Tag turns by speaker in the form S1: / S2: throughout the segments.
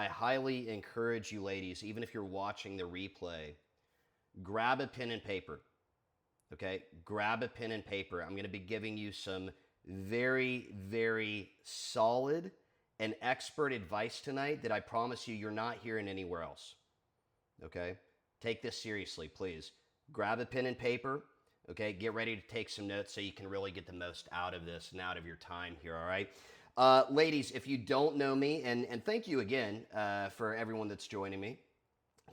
S1: I highly encourage you ladies, even if you're watching the replay, grab a pen and paper. Okay, grab a pen and paper. I'm going to be giving you some very, very solid and expert advice tonight that I promise you you're not hearing anywhere else. Okay, take this seriously, please. Grab a pen and paper. Okay, get ready to take some notes so you can really get the most out of this and out of your time here, all right? Ladies, if you don't know me, and thank you again for everyone that's joining me.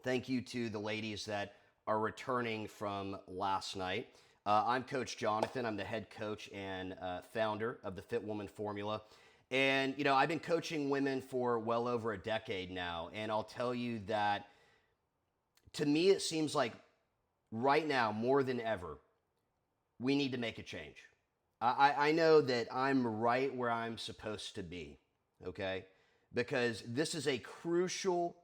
S1: Thank you to the ladies that are returning from last night. I'm Coach Jonathan. I'm the head coach and founder of the Fit Woman Formula. And, you know, I've been coaching women for well over a decade now. And I'll tell you that to me, it seems like right now, more than ever, we need to make a change. I know that I'm right where I'm supposed to be, okay? Because this is a crucial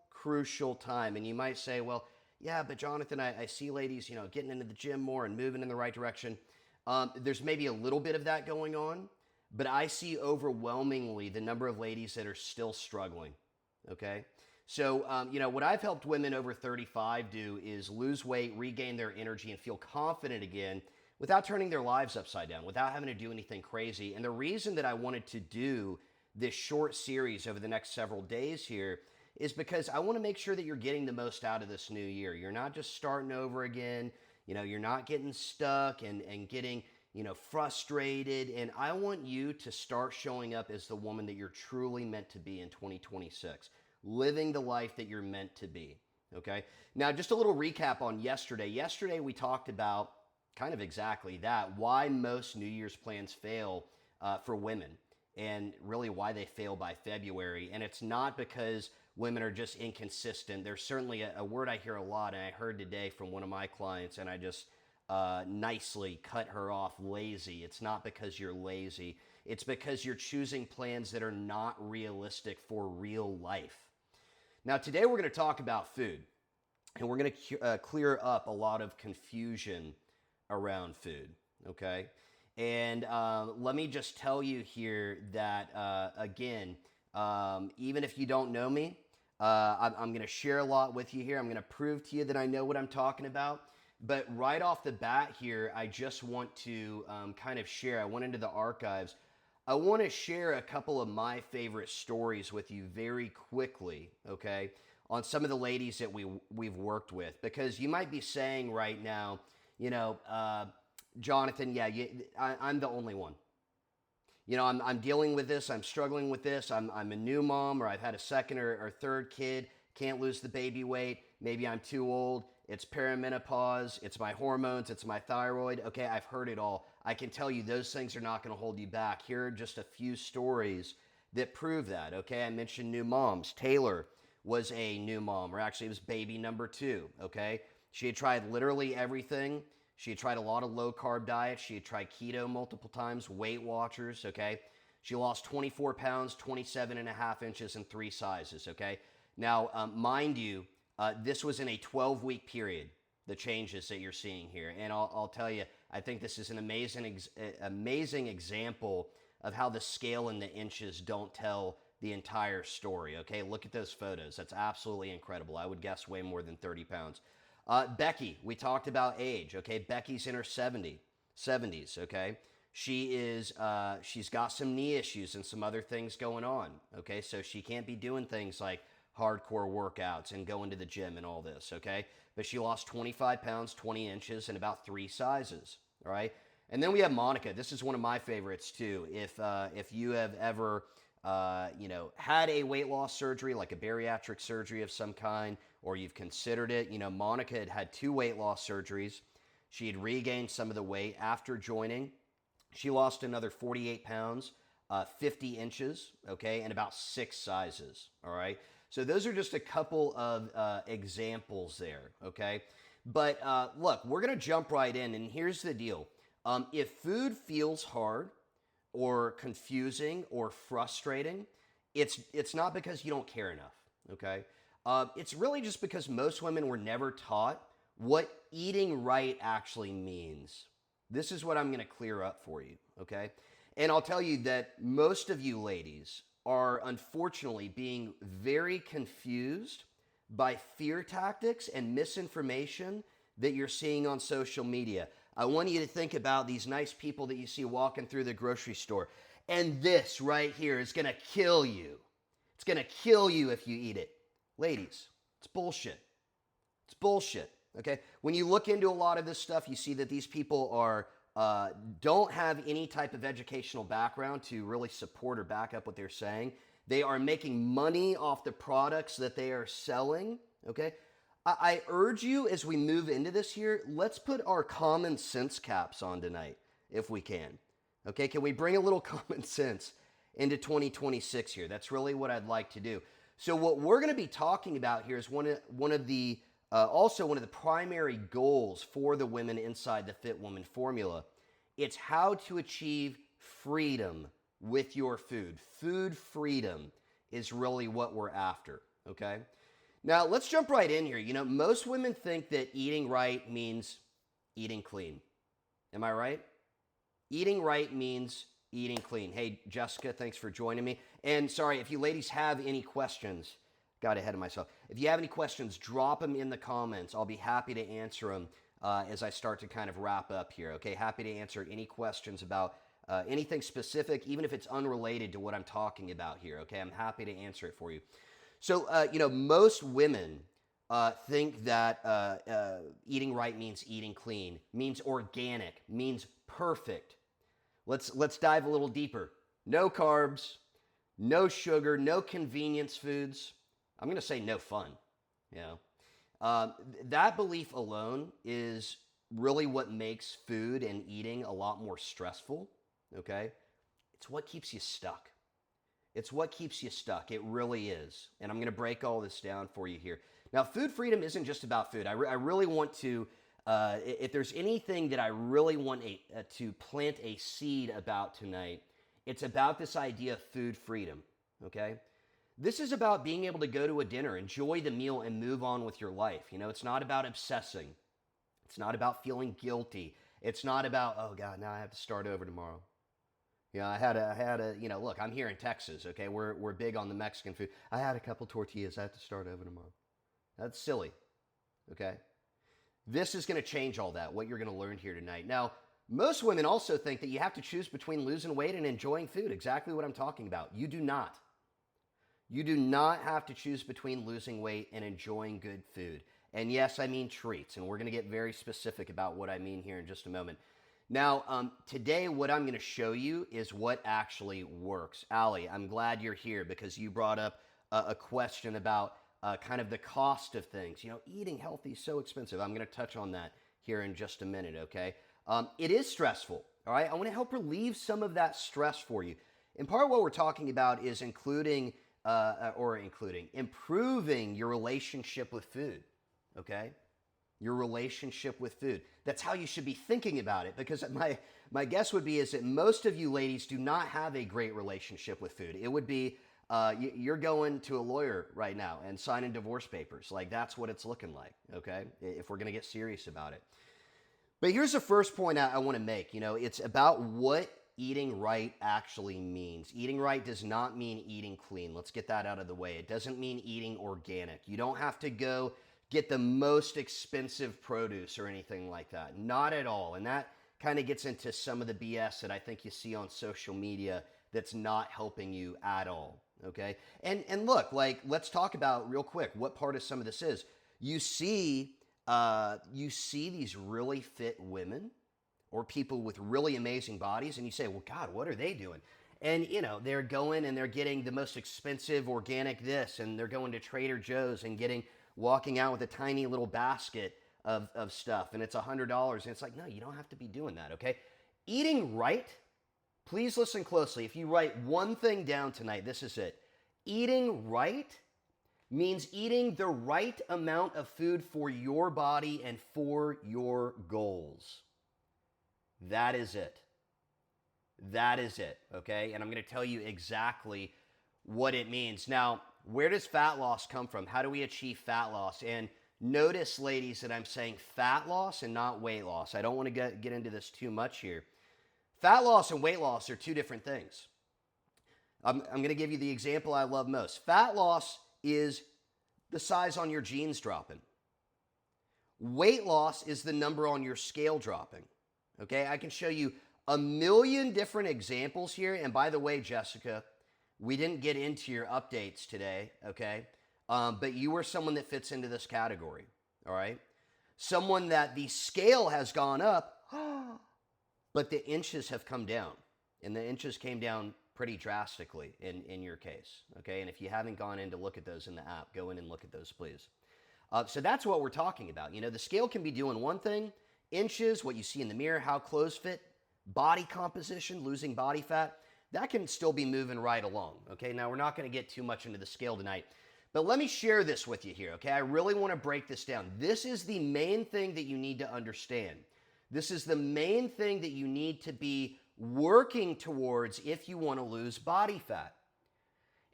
S1: time. And you might say, well, yeah, but Jonathan, I see ladies, you know, getting into the gym more and moving in the right direction. There's maybe a little bit of that going on, but I see overwhelmingly the number of ladies that are still struggling, okay? So, you know, what I've helped women over 35 do is lose weight, regain their energy, and feel confident again without turning their lives upside down, without having to do anything crazy. And the reason that I wanted to do this short series over the next several days here is because I want to make sure that you're getting the most out of this new year. You're not just starting over again. You know, you're not getting stuck and getting, you know, frustrated. And I want you to start showing up as the woman that you're truly meant to be in 2026, living the life that you're meant to be. Okay. Now, just a little recap on yesterday. Yesterday, we talked about kind of exactly that, why most New Year's plans fail for women and really why they fail by February. And it's not because women are just inconsistent. There's certainly a word I hear a lot, and I heard today from one of my clients, and I just nicely cut her off, lazy. It's not because you're lazy. It's because you're choosing plans that are not realistic for real life. Now, today we're going to talk about food, and we're going to clear up a lot of confusion around food, okay? And let me just tell you here that, again, even if you don't know me, I'm going to share a lot with you here. I'm going to prove to you that I know what I'm talking about. But right off the bat here, I just want to kind of share. I went into the archives. I want to share a couple of my favorite stories with you very quickly, okay, on some of the ladies that we've worked with. Because you might be saying right now, you know, Jonathan, yeah, I'm the only one. You know, I'm dealing with this. I'm struggling with this. I'm a new mom, or I've had a second or third kid. Can't lose the baby weight. Maybe I'm too old. It's perimenopause. It's my hormones. It's my thyroid. Okay, I've heard it all. I can tell you those things are not going to hold you back. Here are just a few stories that prove that. Okay, I mentioned new moms. Taylor was a new mom, or actually it was baby number 2. Okay, she had tried literally everything. She had tried a lot of low-carb diets. She had tried keto multiple times, Weight Watchers, okay? She lost 24 pounds, 27 and a half inches, in 3 sizes, okay? Now, mind you, this was in a 12-week period, the changes that you're seeing here. And I'll tell you, I think this is an amazing example of how the scale and the inches don't tell the entire story, okay? Look at those photos. That's absolutely incredible. I would guess way more than 30 pounds. Becky, we talked about age, okay? Becky's in her 70s, okay? She's got some knee issues and some other things going on, okay? So she can't be doing things like hardcore workouts and going to the gym and all this, okay? But she lost 25 pounds, 20 inches, and about 3 sizes, all right? And then we have Monica. This is one of my favorites too. If you have ever you know, had a weight loss surgery, like a bariatric surgery of some kind, or you've considered it, you know, Monica had 2 weight loss surgeries. She had regained some of the weight after joining. She lost another 48 pounds, 50 inches, okay, and about 6 sizes, all right? So those are just a couple of examples there, okay? But look, we're going to jump right in, and here's the deal. If food feels hard, or confusing or frustrating, it's not because you don't care enough, okay? It's really just because most women were never taught what eating right actually means. This is what I'm going to clear up for you, okay? And I'll tell you that most of you ladies are unfortunately being very confused by fear tactics and misinformation that you're seeing on social media. I want you to think about these nice people that you see walking through the grocery store. And this right here is going to kill you. It's going to kill you if you eat it. Ladies, it's bullshit. It's bullshit. Okay? When you look into a lot of this stuff, you see that these people are don't have any type of educational background to really support or back up what they're saying. They are making money off the products that they are selling. Okay? I urge you, as we move into this here, let's put our common sense caps on tonight, if we can. Okay, can we bring a little common sense into 2026 here? That's really what I'd like to do. So what we're going to be talking about here is one of the primary goals for the women inside the Fit Woman formula. It's how to achieve freedom with your food. Food freedom is really what we're after, okay? Now, let's jump right in here. You know, most women think that eating right means eating clean. Am I right? Eating right means eating clean. Hey, Jessica, thanks for joining me. And sorry, if you ladies have any questions, got ahead of myself. If you have any questions, drop them in the comments. I'll be happy to answer them as I start to kind of wrap up here, okay? Happy to answer any questions about anything specific, even if it's unrelated to what I'm talking about here, okay? I'm happy to answer it for you. So, most women think that eating right means eating clean, means organic, means perfect. Let's dive a little deeper. No carbs, no sugar, no convenience foods. I'm going to say no fun. That belief alone is really what makes food and eating a lot more stressful, okay? It's what keeps you stuck. It's what keeps you stuck. It really is. And I'm going to break all this down for you here. Now, food freedom isn't just about food. I really want to, if there's anything that I really want to plant a seed about tonight, it's about this idea of food freedom, okay? This is about being able to go to a dinner, enjoy the meal, and move on with your life. You know, it's not about obsessing. It's not about feeling guilty. It's not about, oh God, now I have to start over tomorrow. I had a, look, I'm here in Texas, okay? We're big on the Mexican food. I had a couple tortillas. I have to start over tomorrow. That's silly, okay? This is going to change all that, what you're going to learn here tonight. Now, most women also think that you have to choose between losing weight and enjoying food. Exactly what I'm talking about. You do not. You do not have to choose between losing weight and enjoying good food. And yes, I mean treats, and we're going to get very specific about what I mean here in just a moment. Now, today what I'm going to show you is what actually works. Allie, I'm glad you're here because you brought up a question about kind of the cost of things. You know, eating healthy is so expensive. I'm going to touch on that here in just a minute, okay? It is stressful, all right? I want to help relieve some of that stress for you. In part, what we're talking about is improving your relationship with food, okay? Your relationship with food. That's how you should be thinking about it, because my guess would be is that most of you ladies do not have a great relationship with food. It would be you're going to a lawyer right now and signing divorce papers. Like, that's what it's looking like, okay, if we're going to get serious about it. But here's the first point I want to make. You know, it's about what eating right actually means. Eating right does not mean eating clean. Let's get that out of the way. It doesn't mean eating organic. You don't have to go get the most expensive produce or anything like that. Not at all. And that kind of gets into some of the BS that I think you see on social media that's not helping you at all. Okay? And look, like, let's talk about real quick what part of some of this is. You see these really fit women or people with really amazing bodies, and you say, well, God, what are they doing? And, they're going and they're getting the most expensive organic this, and they're going to Trader Joe's and walking out with a tiny little basket of stuff, and it's $100, and it's like, no, you don't have to be doing that, okay? Eating right, please listen closely. If you write one thing down tonight, this is it. Eating right means eating the right amount of food for your body and for your goals. That is it. That is it, okay? And I'm going to tell you exactly what it means. Now, where does fat loss come from? How do we achieve fat loss? And notice, ladies, that I'm saying fat loss and not weight loss. I don't want to get into this too much here. Fat loss and weight loss are two different things. I'm going to give you the example I love most. Fat loss is the size on your jeans dropping. Weight loss is the number on your scale dropping. Okay, I can show you a million different examples here. And by the way, Jessica, we didn't get into your updates today, okay? But you are someone that fits into this category, all right? Someone that the scale has gone up, but the inches have come down. And the inches came down pretty drastically in your case, okay? And if you haven't gone in to look at those in the app, go in and look at those, please. So that's what we're talking about. You know, the scale can be doing one thing, inches, what you see in the mirror, how clothes fit, body composition, losing body fat, that can still be moving right along, okay? Now, we're not going to get too much into the scale tonight, but let me share this with you here, okay? I really want to break this down. This is the main thing that you need to understand. This is the main thing that you need to be working towards if you want to lose body fat.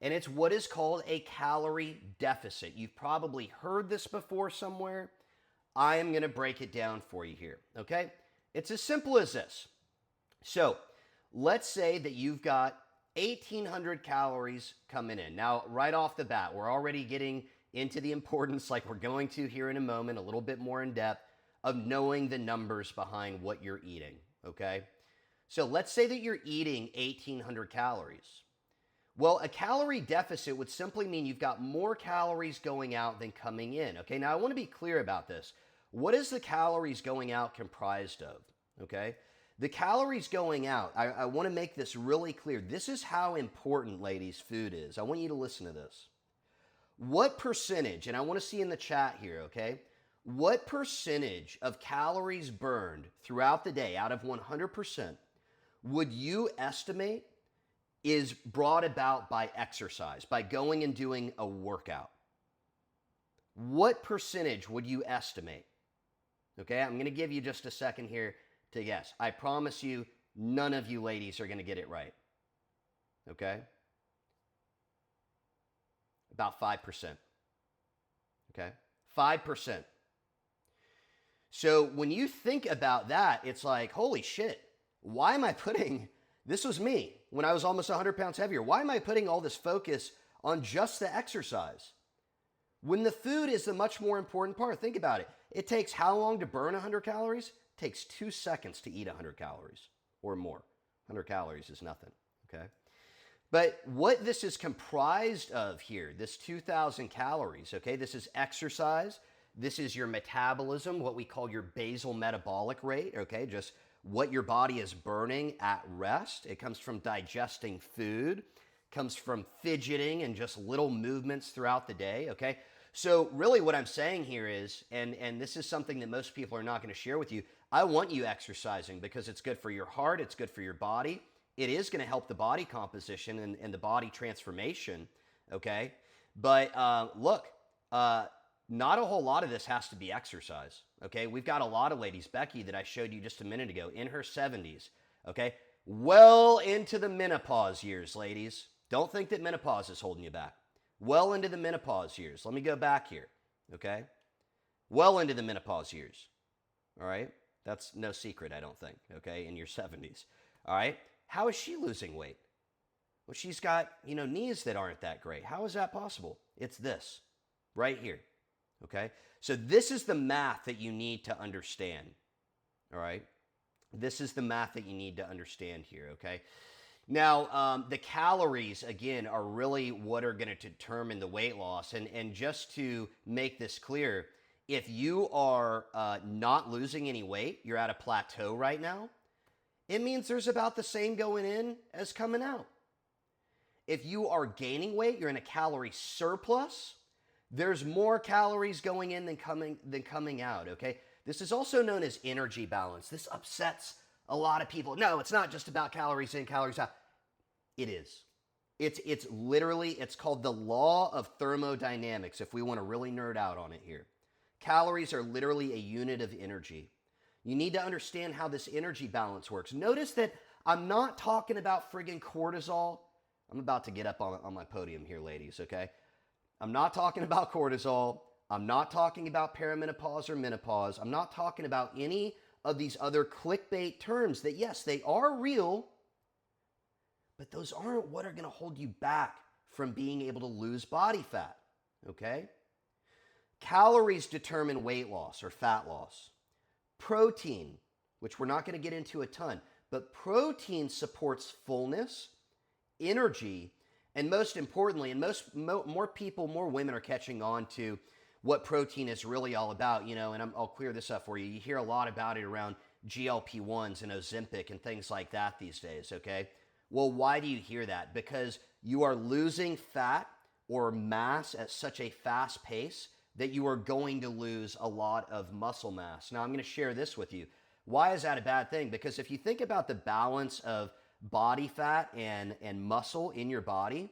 S1: And it's what is called a calorie deficit. You've probably heard this before somewhere. I am going to break it down for you here, okay? It's as simple as this. So let's say that you've got 1,800 calories coming in. Now, right off the bat, we're already getting into the importance, like we're going to here in a moment, a little bit more in depth, of knowing the numbers behind what you're eating, okay? So let's say that you're eating 1,800 calories. Well, a calorie deficit would simply mean you've got more calories going out than coming in, okay? Now, I want to be clear about this. What is the calories going out comprised of, okay? The calories going out, I want to make this really clear. This is how important, ladies, food is. I want you to listen to this. What percentage, and I want to see in the chat here, okay? What percentage of calories burned throughout the day out of 100% would you estimate is brought about by exercise, by going and doing a workout? What percentage would you estimate? Okay, I'm going to give you just a second here to guess. I promise you, none of you ladies are going to get it right. Okay? About 5%. Okay? 5%. So when you think about that, it's like, holy shit, why am I putting, this was me when I was almost 100 pounds heavier. Why am I putting all this focus on just the exercise? When the food is the much more important part. Think about it. It takes how long to burn 100 calories? It takes 2 seconds to eat 100 calories or more. 100 calories is nothing, okay? But what this is comprised of here, this 2,000 calories, okay? This is exercise. This is your metabolism, what we call your basal metabolic rate, okay? Just what your body is burning at rest. It comes from digesting food, comes from fidgeting and just little movements throughout the day, okay? So really what I'm saying here is, and this is something that most people are not going to share with you, I want you exercising because it's good for your heart, it's good for your body. It is going to help the body composition and the body transformation, okay? But look, not a whole lot of this has to be exercise, okay? We've got a lot of ladies, Becky, that I showed you just a minute ago, in her 70s, okay? Well into the menopause years, ladies. Don't think that menopause is holding you back. Well into the menopause years. Let me go back here, okay? Well into the menopause years, all right? That's no secret, I don't think, okay, in your 70s, all right? How is she losing weight? Well, she's got, knees that aren't that great. How is that possible? It's this right here, okay? So this is the math that you need to understand, all right? This is the math that you need to understand here, okay? Now, the calories, again, are really what are going to determine the weight loss. And just to make this clear, if you are not losing any weight, you're at a plateau right now, it means there's about the same going in as coming out. If you are gaining weight, you're in a calorie surplus, there's more calories going in than coming out, okay? This is also known as energy balance. This upsets a lot of people. No, it's not just about calories in, calories out. It is. It's literally, it's called the law of thermodynamics, if we want to really nerd out on it here. Calories are literally a unit of energy. You need to understand how this energy balance works. Notice that I'm not talking about friggin' cortisol. I'm about to get up on my podium here, ladies, okay? I'm not talking about cortisol. I'm not talking about perimenopause or menopause. I'm not talking about any of these other clickbait terms that, yes, they are real, but those aren't what are going to hold you back from being able to lose body fat, okay? Calories determine weight loss or fat loss. Protein, which we're not going to get into a ton, but protein supports fullness, energy, and most importantly, and more people, more women are catching on to what protein is really all about, and I'll clear this up for you. You hear a lot about it around GLP-1s and Ozempic and things like that these days, okay? Well, why do you hear that? Because you are losing fat or mass at such a fast pace that you are going to lose a lot of muscle mass. Now, I'm going to share this with you. Why is that a bad thing? Because if you think about the balance of body fat and muscle in your body,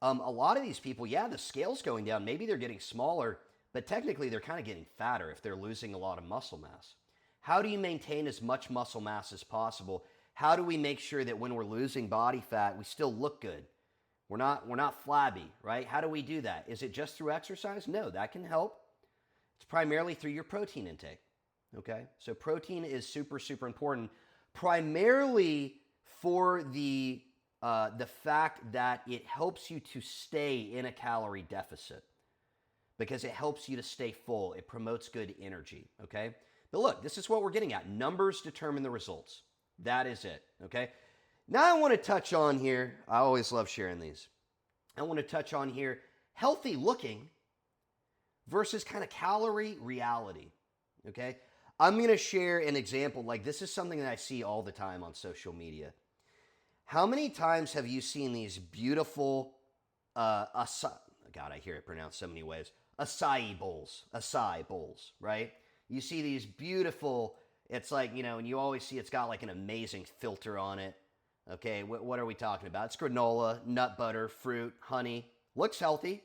S1: a lot of these people, yeah, the scale's going down. Maybe they're getting smaller, but technically they're kind of getting fatter if they're losing a lot of muscle mass. How do you maintain as much muscle mass as possible? How do we make sure that when we're losing body fat, we still look good? We're not flabby, right? How do we do that? Is it just through exercise? No, that can help. It's primarily through your protein intake, okay? So protein is super, super important, primarily for the fact that it helps you to stay in a calorie deficit because it helps you to stay full. It promotes good energy, okay? But look, this is what we're getting at. Numbers determine the results. That is it, okay? Now I want to touch on here, I always love sharing these. I want to touch on here healthy looking versus kind of calorie reality, okay? I'm going to share an example, like this is something that I see all the time on social media. How many times have you seen these beautiful, God, I hear it pronounced so many ways, acai bowls, right? You see these beautiful, it's like, and you always see it's got like an amazing filter on it. Okay, what are we talking about? It's granola, nut butter, fruit, honey. Looks healthy.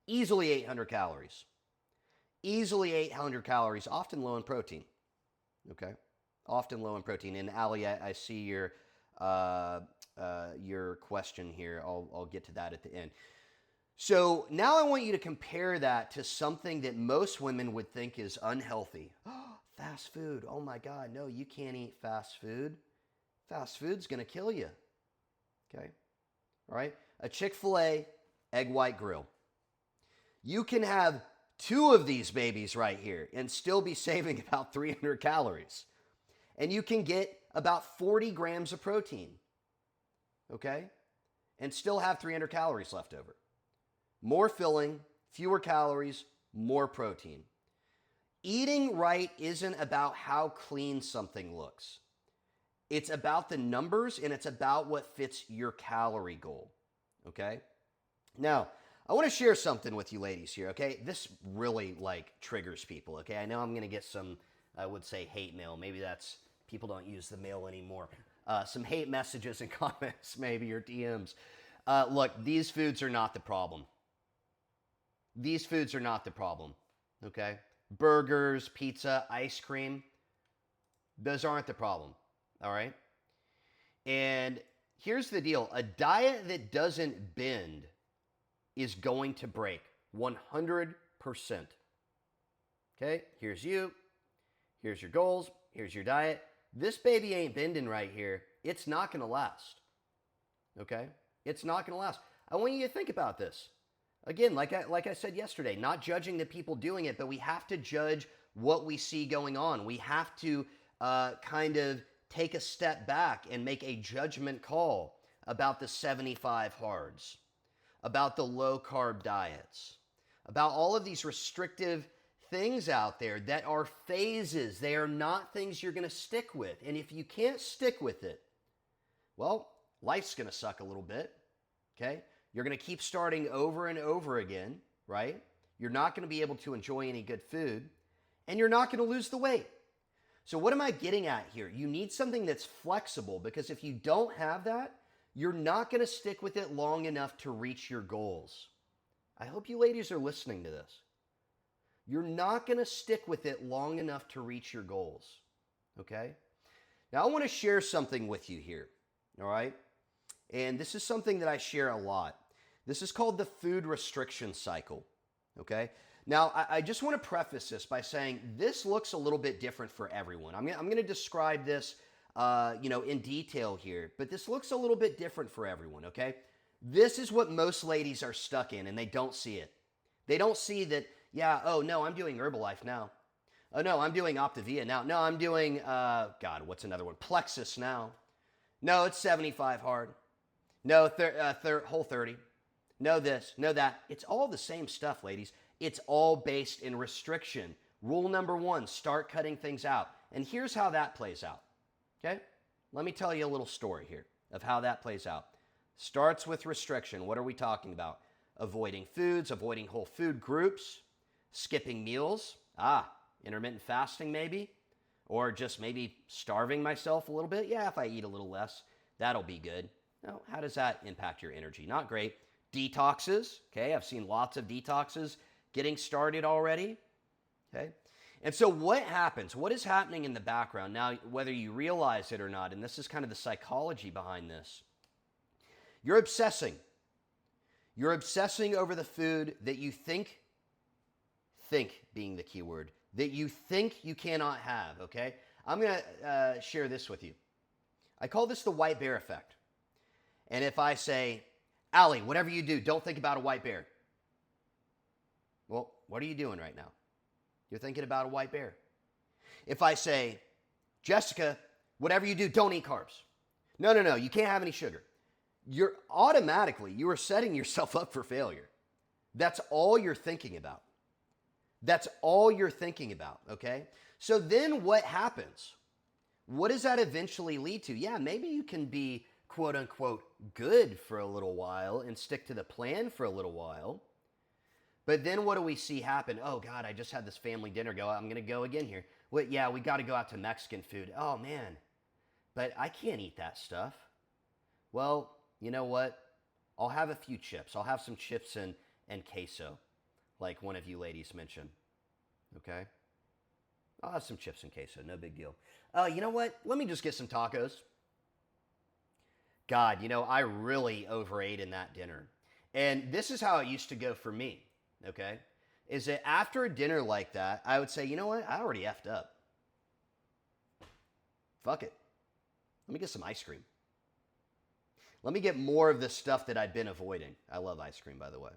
S1: Easily 800 calories. Easily 800 calories, often low in protein. Okay, often low in protein. And Ali, I see your question here. I'll get to that at the end. So now I want you to compare that to something that most women would think is unhealthy. Fast food. Oh my God, no, you can't eat fast food. Fast food's going to kill you. Okay? All right? A Chick-fil-A egg white grill. You can have 2 of these babies right here and still be saving about 300 calories. And you can get about 40 grams of protein. Okay? And still have 300 calories left over. More filling, fewer calories, more protein. Eating right isn't about how clean something looks. It's about the numbers and it's about what fits your calorie goal, okay? Now, I want to share something with you ladies here, okay? This really triggers people, okay? I know I'm going to get some, I would say hate mail. Maybe that's, people don't use the mail anymore. Some hate messages and comments maybe or DMs. Look, these foods are not the problem. These foods are not the problem, okay? Burgers, pizza, ice cream, those aren't the problem. All right? And here's the deal. A diet that doesn't bend is going to break 100%. Okay? Here's you. Here's your goals. Here's your diet. This baby ain't bending right here. It's not going to last. Okay? It's not going to last. I want you to think about this. Again, like I said yesterday, not judging the people doing it, but we have to judge what we see going on. We have to kind of take a step back and make a judgment call about the 75 hards, about the low carb diets, about all of these restrictive things out there that are phases. They are not things you're going to stick with. And if you can't stick with it, well, life's going to suck a little bit, okay? You're going to keep starting over and over again, right? You're not going to be able to enjoy any good food, and you're not going to lose the weight. So what am I getting at here? You need something that's flexible because if you don't have that, you're not going to stick with it long enough to reach your goals. I hope you ladies are listening to this. You're not going to stick with it long enough to reach your goals, okay? Now, I want to share something with you here, all right? And this is something that I share a lot. This is called the food restriction cycle, okay? Now, I just want to preface this by saying this looks a little bit different for everyone. I'm going to describe this in detail here, but this looks a little bit different for everyone, okay? This is what most ladies are stuck in, and they don't see it. They don't see that, yeah, oh, no, I'm doing Herbalife now. Oh, no, I'm doing Optavia now. No, I'm doing, God, what's another one? Plexus now. No, it's 75 hard. No, Whole 30. No this, no that. It's all the same stuff, ladies. It's all based in restriction. Rule number 1, start cutting things out. And here's how that plays out, okay? Let me tell you a little story here of how that plays out. Starts with restriction. What are we talking about? Avoiding foods, avoiding whole food groups, skipping meals, intermittent fasting maybe, or just maybe starving myself a little bit. Yeah, if I eat a little less, that'll be good. Now, how does that impact your energy? Not great. Detoxes, okay? I've seen lots of detoxes getting started already, okay? And so what happens? What is happening in the background? Now, whether you realize it or not, and this is kind of the psychology behind this, you're obsessing. You're obsessing over the food that you think being the key word, that you think you cannot have, okay? I'm going to share this with you. I call this the white bear effect. And if I say, Allie, whatever you do, don't think about a white bear. Well, what are you doing right now? You're thinking about a white bear. If I say, Jessica, whatever you do, don't eat carbs. No, you can't have any sugar. You are setting yourself up for failure. That's all you're thinking about. That's all you're thinking about, okay? So then what happens? What does that eventually lead to? Yeah, maybe you can be quote unquote good for a little while and stick to the plan for a little while. But then what do we see happen? Oh God, I just had this family dinner go. I'm going to go again here. Well, yeah, we got to go out to Mexican food. Oh man, but I can't eat that stuff. Well, you know what? I'll have a few chips. I'll have some chips and queso, like one of you ladies mentioned. Okay? I'll have some chips and queso. No big deal. You know what? Let me just get some tacos. God, I really overate in that dinner. And this is how it used to go for me, okay? Is that after a dinner like that, I would say, you know what? I already effed up. Fuck it. Let me get some ice cream. Let me get more of the stuff that I'd been avoiding. I love ice cream, by the way.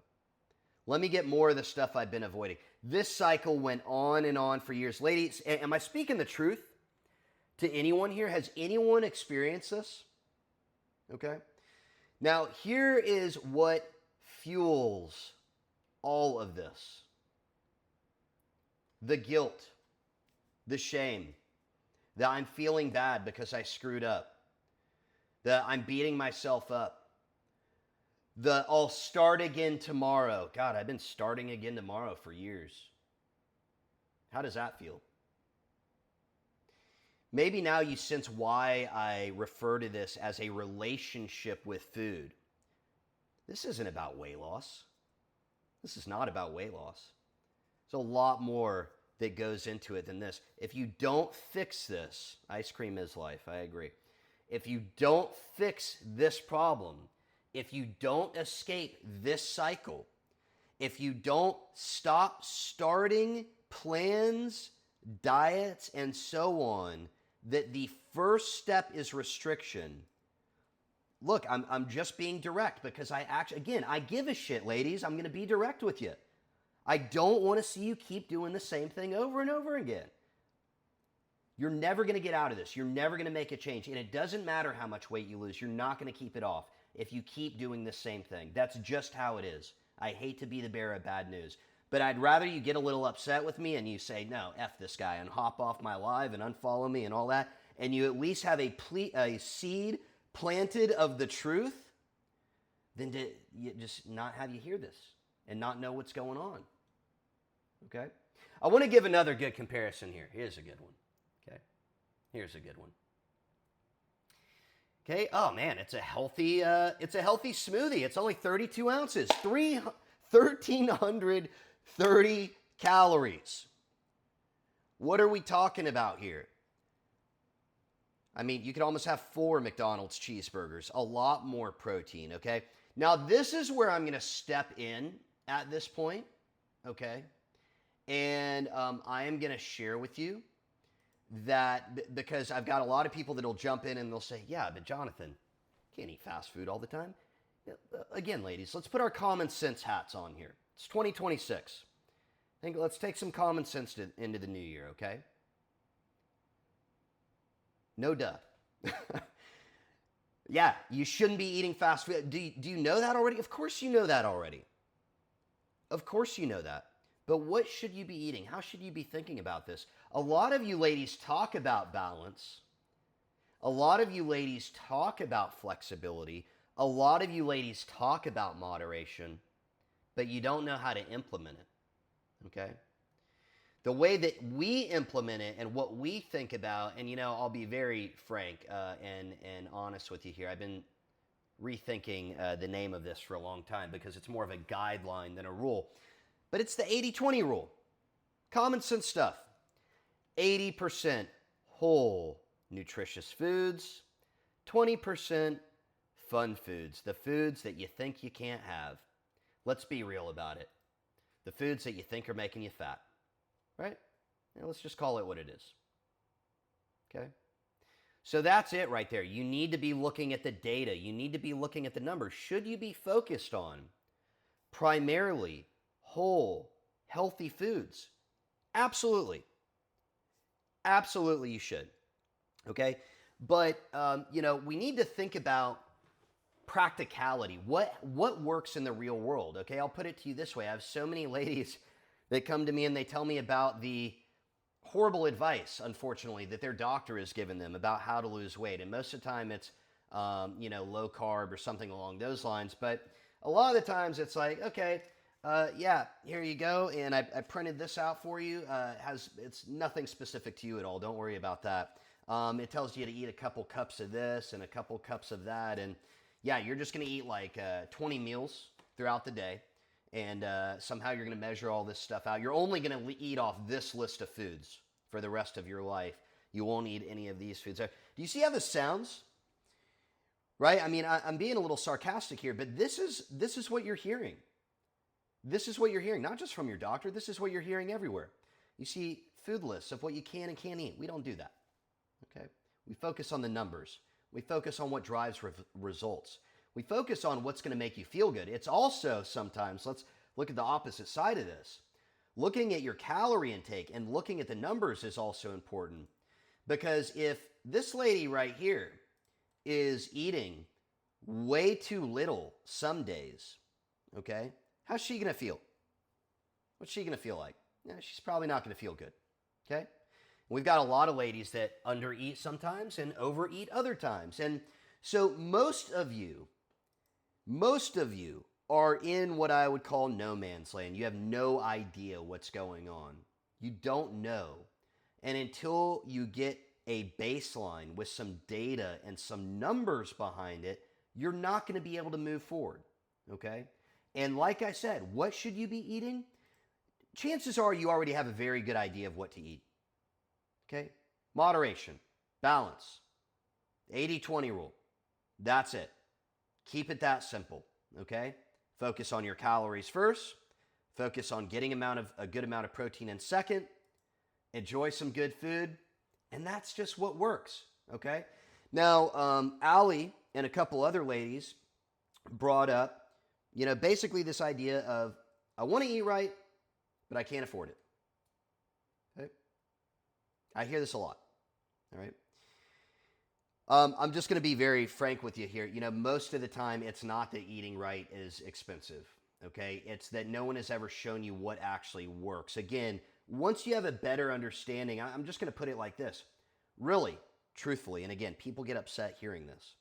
S1: Let me get more of the stuff I've been avoiding. This cycle went on and on for years. Ladies, am I speaking the truth to anyone here? Has anyone experienced this? Okay. Now, here is what fuels all of this. The guilt, the shame, that I'm feeling bad because I screwed up, that I'm beating myself up, the I'll start again tomorrow. God, I've been starting again tomorrow for years. How does that feel? Maybe now you sense why I refer to this as a relationship with food. This isn't about weight loss. This is not about weight loss. There's a lot more that goes into it than this. If you don't fix this, ice cream is life, I agree. If you don't fix this problem, if you don't escape this cycle, if you don't stop starting plans, diets, and so on, that the first step is restriction. Look, I'm just being direct because I give a shit, ladies. I'm going to be direct with you. I don't want to see you keep doing the same thing over and over again. You're never going to get out of this. You're never going to make a change. And it doesn't matter how much weight you lose. You're not going to keep it off if you keep doing the same thing. That's just how it is. I hate to be the bearer of bad news. But I'd rather you get a little upset with me and you say, no, F this guy, and hop off my live and unfollow me and all that, and you at least have a seed planted of the truth, than to just not have you hear this and not know what's going on. Okay? I want to give another good comparison here. Here's a good one. Okay? Here's a good one. Okay? Oh man, it's a healthy smoothie. It's only 32 ounces, 1,330 calories. What are we talking about here? I mean, you could almost have 4 McDonald's cheeseburgers, a lot more protein, okay? Now, this is where I'm going to step in at this point, okay? And I am going to share with you that because I've got a lot of people that'll jump in and they'll say, yeah, but Jonathan, can't eat fast food all the time. Again, ladies, let's put our common sense hats on here. It's 2026. I think let's take some common sense into the new year, okay? No duh. Yeah, you shouldn't be eating fast food. Do you know that already? Of course you know that already. Of course you know that. But what should you be eating? How should you be thinking about this? A lot of you ladies talk about balance. A lot of you ladies talk about flexibility. A lot of you ladies talk about moderation, but you don't know how to implement it, okay? The way that we implement it and what we think about, and I'll be very frank and honest with you here. I've been rethinking the name of this for a long time because it's more of a guideline than a rule. But it's the 80-20 rule. Common sense stuff. 80% whole, nutritious foods, 20% fun foods, the foods that you think you can't have. Let's be real about it. The foods that you think are making you fat, right? Now, let's just call it what it is. Okay? So that's it right there. You need to be looking at the data. You need to be looking at the numbers. Should you be focused on primarily whole, healthy foods? Absolutely. Absolutely you should. Okay? But, we need to think about practicality. What works in the real world? Okay, I'll put it to you this way. I have so many ladies that come to me and they tell me about the horrible advice, unfortunately, that their doctor has given them about how to lose weight. And most of the time it's, low carb or something along those lines. But a lot of the times it's like, okay, yeah, here you go. And I printed this out for you. It's nothing specific to you at all. Don't worry about that. It tells you to eat a couple cups of this and a couple cups of that. And yeah, you're just going to eat like 20 meals throughout the day. And somehow you're going to measure all this stuff out. You're only going to eat off this list of foods for the rest of your life. You won't eat any of these foods. Do you see how this sounds? Right? I mean, I'm being a little sarcastic here, but this is what you're hearing. This is what you're hearing, not just from your doctor. This is what you're hearing everywhere. You see food lists of what you can and can't eat. We don't do that. Okay? We focus on the numbers. We focus on what drives results. We focus on what's going to make you feel good. It's also sometimes, let's look at the opposite side of this. Looking at your calorie intake and looking at the numbers is also important. Because if this lady right here is eating way too little some days, okay, how's she going to feel? What's she going to feel like? She's probably not going to feel good, okay? We've got a lot of ladies that undereat sometimes and overeat other times. And so most of you are in what I would call no man's land. You have no idea what's going on. You don't know. And until you get a baseline with some data and some numbers behind it, you're not going to be able to move forward, okay? And like I said, what should you be eating? Chances are you already have a very good idea of what to eat, okay? Moderation, balance, 80-20 rule. That's it. Keep it that simple, okay? Focus on your calories first. Focus on getting a good amount of protein in second. Enjoy some good food. And that's just what works, okay? Now, Allie and a couple other ladies brought up, basically this idea of, I want to eat right, but I can't afford it. Okay? I hear this a lot, all right? I'm just going to be very frank with you here. Most of the time, it's not that eating right is expensive, okay? It's that no one has ever shown you what actually works. Again, once you have a better understanding, I'm just going to put it like this. Really, truthfully, and again, people get upset hearing this.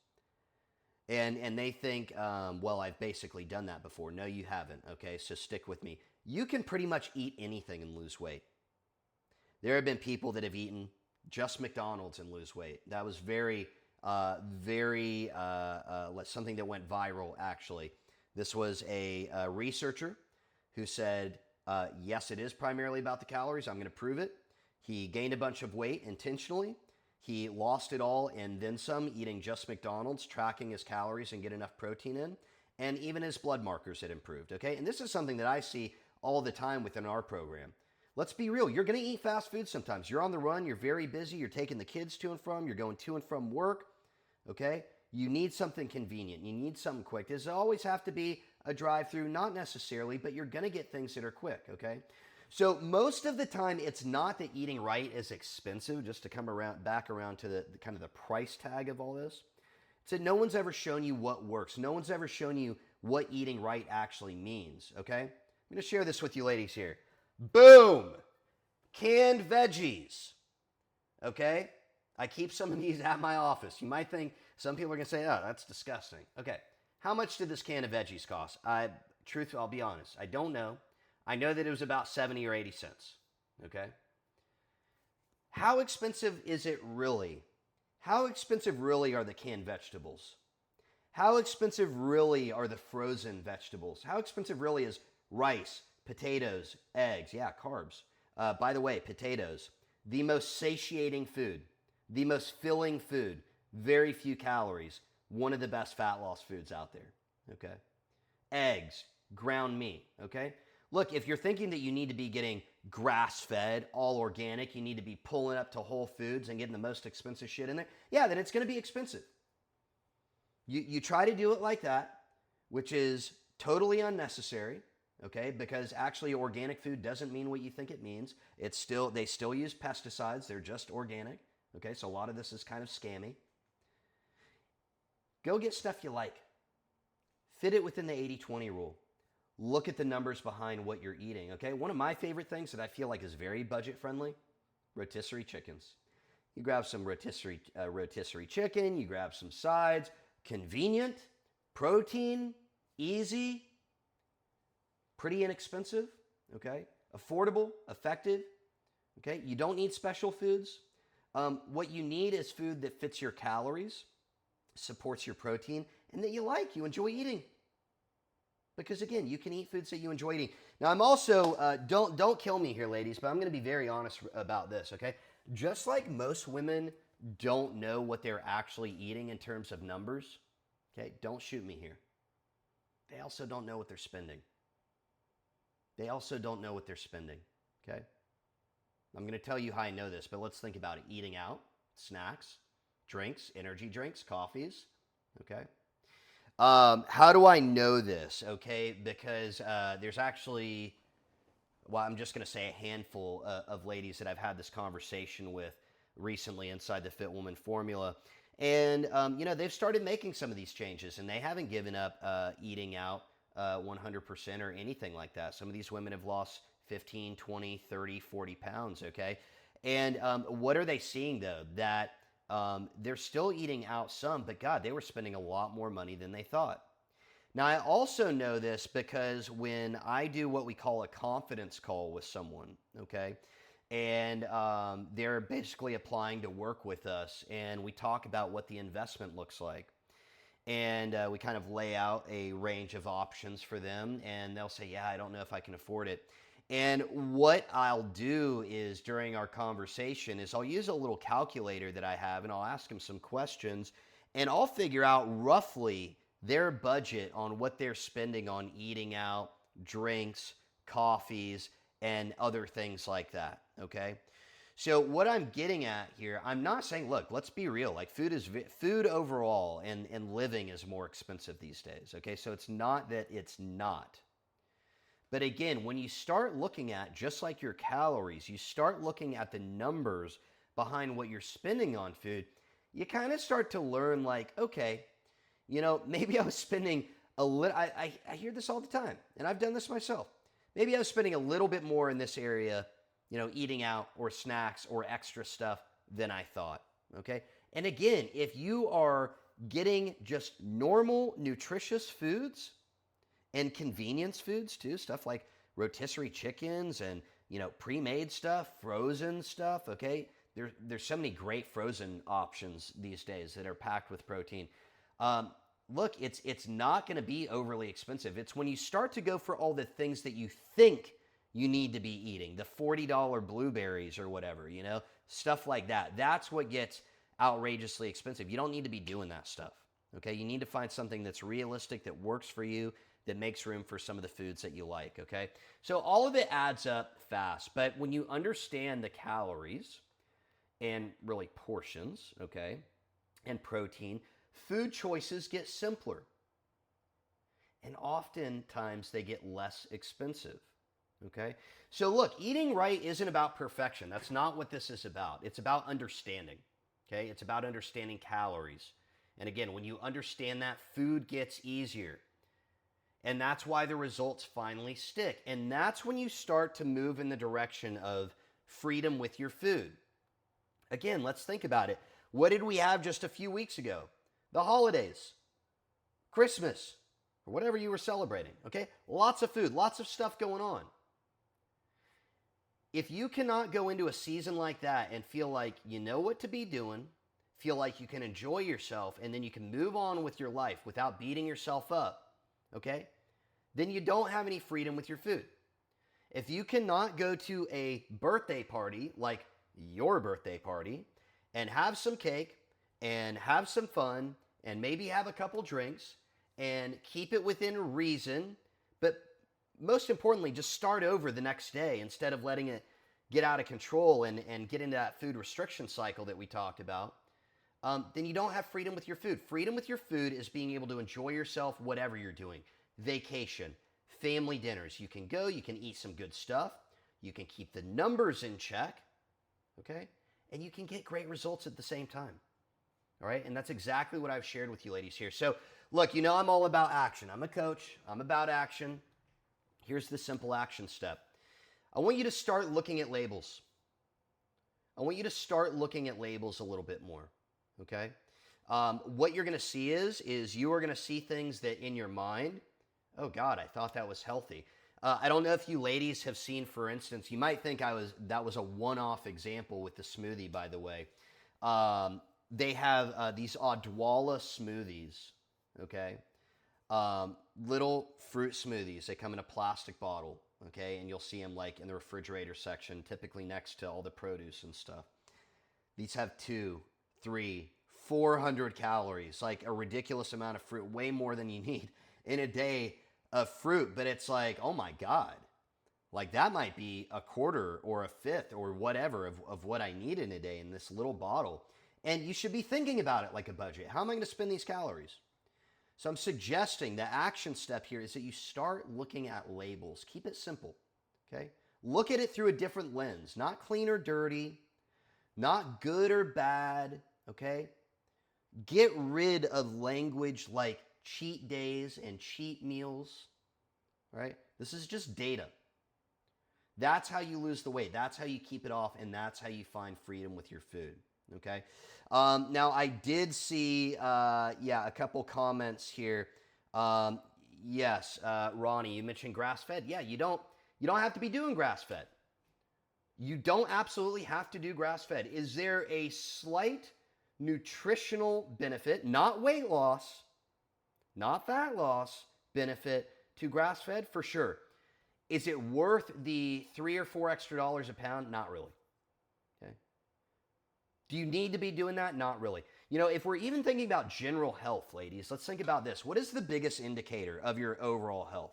S1: And they think, well, I've basically done that before. No, you haven't, okay? So stick with me. You can pretty much eat anything and lose weight. There have been people that have eaten just McDonald's and lose weight. That was something that went viral, actually. This was a researcher who said, yes, it is primarily about the calories. I'm going to prove it. He gained a bunch of weight intentionally. He lost it all and then some, eating just McDonald's, tracking his calories and get enough protein in. And even his blood markers had improved, okay? And this is something that I see all the time within our program. Let's be real. You're going to eat fast food sometimes. You're on the run. You're very busy. You're taking the kids to and from. You're going to and from work. Okay? You need something convenient. You need something quick. Does it always have to be a drive-through? Not necessarily, but you're going to get things that are quick. Okay? So most of the time, it's not that eating right is expensive. Just to come back around to the kind of the price tag of all this. It's that no one's ever shown you what works. No one's ever shown you what eating right actually means. Okay? I'm going to share this with you ladies here. Boom! Canned veggies. Okay? I keep some of these at my office. You might think, some people are going to say, oh, that's disgusting. Okay. How much did this can of veggies cost? I'll be honest. I don't know. I know that it was about 70 or 80 cents. Okay? How expensive is it really? How expensive really are the canned vegetables? How expensive really are the frozen vegetables? How expensive really is rice, potatoes, eggs? Yeah, carbs. By the way, potatoes, the most satiating food, the most filling food, very few calories, one of the best fat loss foods out there, okay? Eggs, ground meat, okay? Look, if you're thinking that you need to be getting grass-fed, all organic, you need to be pulling up to Whole Foods and getting the most expensive shit in there, yeah, then it's going to be expensive. You try to do it like that, which is totally unnecessary, okay? Because actually organic food doesn't mean what you think it means. They still use pesticides. They're just organic, okay? So a lot of this is kind of scammy. Go get stuff you like. Fit it within the 80-20 rule. Look at the numbers behind what you're eating, okay? One of my favorite things that I feel like is very budget friendly, rotisserie chickens. You grab some rotisserie chicken, you grab some sides, convenient, protein, easy, pretty inexpensive, okay? Affordable, effective, okay? You don't need special foods. What you need is food that fits your calories, supports your protein, and that you like, you enjoy eating. Because again, you can eat foods that you enjoy eating. Now I'm also, don't kill me here, ladies, but I'm going to be very honest about this, okay? Just like most women don't know what they're actually eating in terms of numbers, okay? Don't shoot me here. They also don't know what they're spending. They also don't know what they're spending, okay? I'm going to tell you how I know this, but let's think about it. Eating out, snacks, drinks, energy drinks, coffees, okay? How do I know this, okay? Because there's actually, well, I'm just going to say a handful of ladies that I've had this conversation with recently inside the Fit Woman formula. And, they've started making some of these changes, and they haven't given up eating out 100% or anything like that. Some of these women have lost 15, 20, 30, 40 pounds, okay? And what are they seeing, though? That they're still eating out some, but God, they were spending a lot more money than they thought. Now, I also know this because when I do what we call a confidence call with someone, okay, and they're basically applying to work with us, and we talk about what the investment looks like. And we kind of lay out a range of options for them, and they'll say, yeah, I don't know if I can afford it. And what I'll do is during our conversation is I'll use a little calculator that I have, and I'll ask them some questions, and I'll figure out roughly their budget on what they're spending on eating out, drinks, coffees, and other things like that, okay? So what I'm getting at here, I'm not saying, look, let's be real. Like food overall and living is more expensive these days, okay? So it's not that it's not. But again, when you start looking at, just like your calories, you start looking at the numbers behind what you're spending on food, you kind of start to learn like, okay, maybe I was spending a little, I hear this all the time, and I've done this myself. Maybe I was spending a little bit more in this area, eating out or snacks or extra stuff than I thought, okay? And again, if you are getting just normal, nutritious foods and convenience foods too, stuff like rotisserie chickens and, pre-made stuff, frozen stuff, okay? There's so many great frozen options these days that are packed with protein. Look, it's not going to be overly expensive. It's when you start to go for all the things that you think you need to be eating, the $40 blueberries or whatever, stuff like that. That's what gets outrageously expensive. You don't need to be doing that stuff, okay? You need to find something that's realistic, that works for you, that makes room for some of the foods that you like, okay? So all of it adds up fast, but when you understand the calories and really portions, okay, and protein, food choices get simpler. And oftentimes they get less expensive, okay? So look, eating right isn't about perfection. That's not what this is about. It's about understanding, okay? It's about understanding calories. And again, when you understand that, food gets easier. And that's why the results finally stick. And that's when you start to move in the direction of freedom with your food. Again, let's think about it. What did we have just a few weeks ago? The holidays, Christmas, or whatever you were celebrating, okay? Lots of food, lots of stuff going on. If you cannot go into a season like that and feel like you know what to be doing, feel like you can enjoy yourself, and then you can move on with your life without beating yourself up, okay? Then you don't have any freedom with your food. If you cannot go to a birthday party, like your birthday party, and have some cake, and have some fun, and maybe have a couple drinks, and keep it within reason, but most importantly, just start over the next day instead of letting it get out of control and get into that food restriction cycle that we talked about, then you don't have freedom with your food. Freedom with your food is being able to enjoy yourself, whatever you're doing. Vacation, family dinners. You can go, you can eat some good stuff, you can keep the numbers in check, okay? And you can get great results at the same time. All right, and that's exactly what I've shared with you ladies here. So look, you know I'm all about action. I'm a coach. I'm about action. Here's the simple action step. I want you to start looking at labels. I want you to start looking at labels a little bit more, okay? What you're going to see is you are going to see things that in your mind, oh God, I thought that was healthy. I don't know if you ladies have seen, for instance, you might think that was a one-off example with the smoothie, by the way. They have these Odwalla smoothies, okay? Little fruit smoothies. They come in a plastic bottle, okay? And you'll see them like in the refrigerator section, typically next to all the produce and stuff. These have 200, 300, 400 calories, like a ridiculous amount of fruit, way more than you need in a day of fruit. But it's like, oh my God, like that might be a quarter or a fifth or whatever of what I need in a day in this little bottle. And you should be thinking about it like a budget. How am I going to spend these calories? So I'm suggesting the action step here is that you start looking at labels. Keep it simple, okay? Look at it through a different lens, not clean or dirty, not good or bad, okay? Get rid of language like cheat days and cheat meals, right? This is just data. That's how you lose the weight. That's how you keep it off, and that's how you find freedom with your food. Okay. Now I did see, a couple comments here. Yes, Ronnie, you mentioned grass-fed. Yeah, you don't have to be doing grass-fed. You don't absolutely have to do grass-fed. Is there a slight nutritional benefit, not weight loss, not fat loss benefit to grass-fed? For sure. Is it worth the $3 or $4 extra a pound? Not really. Okay. Do you need to be doing that? Not really. You know, if we're even thinking about general health, ladies, let's think about this. What is the biggest indicator of your overall health?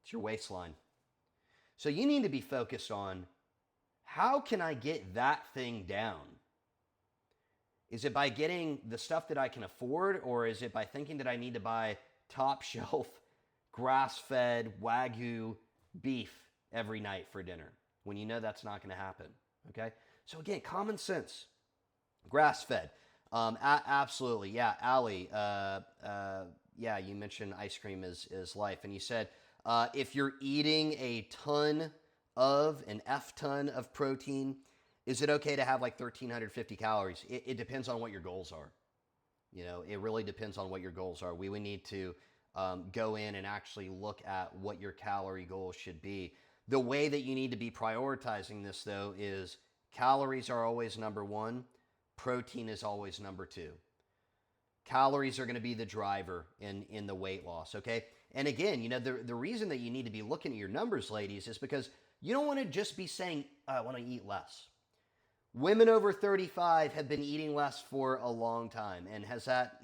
S1: It's your waistline. So you need to be focused on, how can I get that thing down? Is it by getting the stuff that I can afford, or is it by thinking that I need to buy top shelf, grass-fed, Wagyu beef every night for dinner, when you know that's not going to happen? Okay? So again, common sense. Grass-fed. Absolutely. Yeah, Allie, you mentioned ice cream is life. And you said, if you're eating an F ton of protein, is it okay to have like 1,350 calories? It depends on what your goals are. You know, it really depends on what your goals are. We would need to go in and actually look at what your calorie goal should be. The way that you need to be prioritizing this, though, is calories are always number one. Protein is always number two. Calories are going to be the driver in the weight loss, okay? And again, you know, the reason that you need to be looking at your numbers, ladies, is because you don't want to just be saying, I want to eat less. Women over 35 have been eating less for a long time. And has that,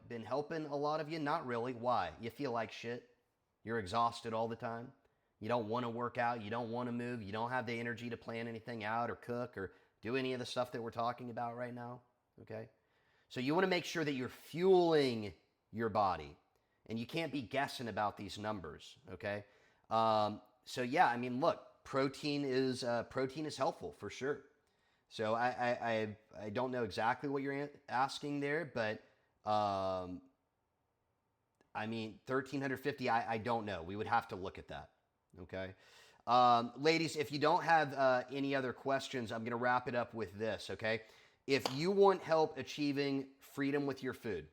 S1: been helping a lot of you? Not really. Why? You feel like shit. You're exhausted all the time. You don't want to work out. You don't want to move. You don't have the energy to plan anything out or cook or do any of the stuff that we're talking about right now. Okay? So you want to make sure that you're fueling your body. And you can't be guessing about these numbers. Okay? So yeah, I mean, look, protein is helpful for sure. So I don't know exactly what you're asking there, but I mean, 1350, I don't know. We would have to look at that. Okay. Ladies, if you don't have any other questions, I'm going to wrap it up with this. Okay. If you want help achieving freedom with your food,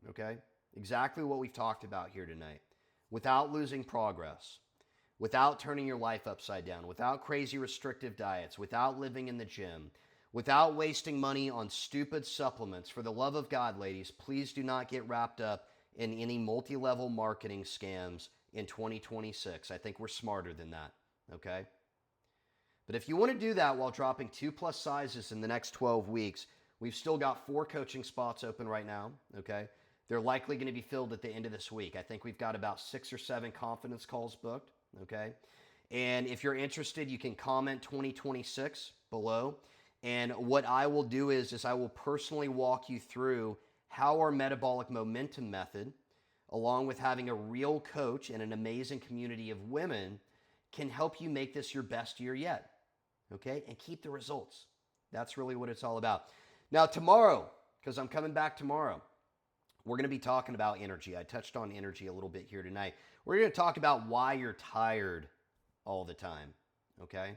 S1: okay, exactly what we've talked about here tonight, without losing progress, without turning your life upside down, without crazy restrictive diets, without living in the gym, without wasting money on stupid supplements, for the love of God, ladies, please do not get wrapped up in any multi-level marketing scams in 2026. I think we're smarter than that, okay? But if you want to do that while dropping 2+ sizes in the next 12 weeks, we've still got 4 coaching spots open right now, okay? They're likely going to be filled at the end of this week. I think we've got about 6 or 7 confidence calls booked. Okay. And if you're interested, you can comment 2026 below. And what I will do is I will personally walk you through how our metabolic momentum method, along with having a real coach and an amazing community of women, can help you make this your best year yet. Okay. And keep the results. That's really what it's all about. Now, tomorrow, because I'm coming back tomorrow, we're going to be talking about energy. I touched on energy a little bit here tonight. We're going to talk about why you're tired all the time, okay?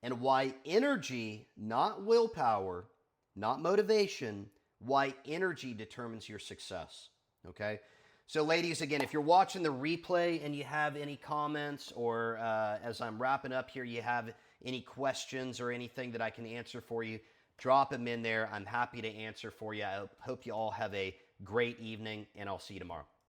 S1: And why energy, not willpower, not motivation, why energy determines your success, okay? So ladies, again, if you're watching the replay and you have any comments or as I'm wrapping up here, you have any questions or anything that I can answer for you, drop them in there. I'm happy to answer for you. I hope you all have a great evening, and I'll see you tomorrow.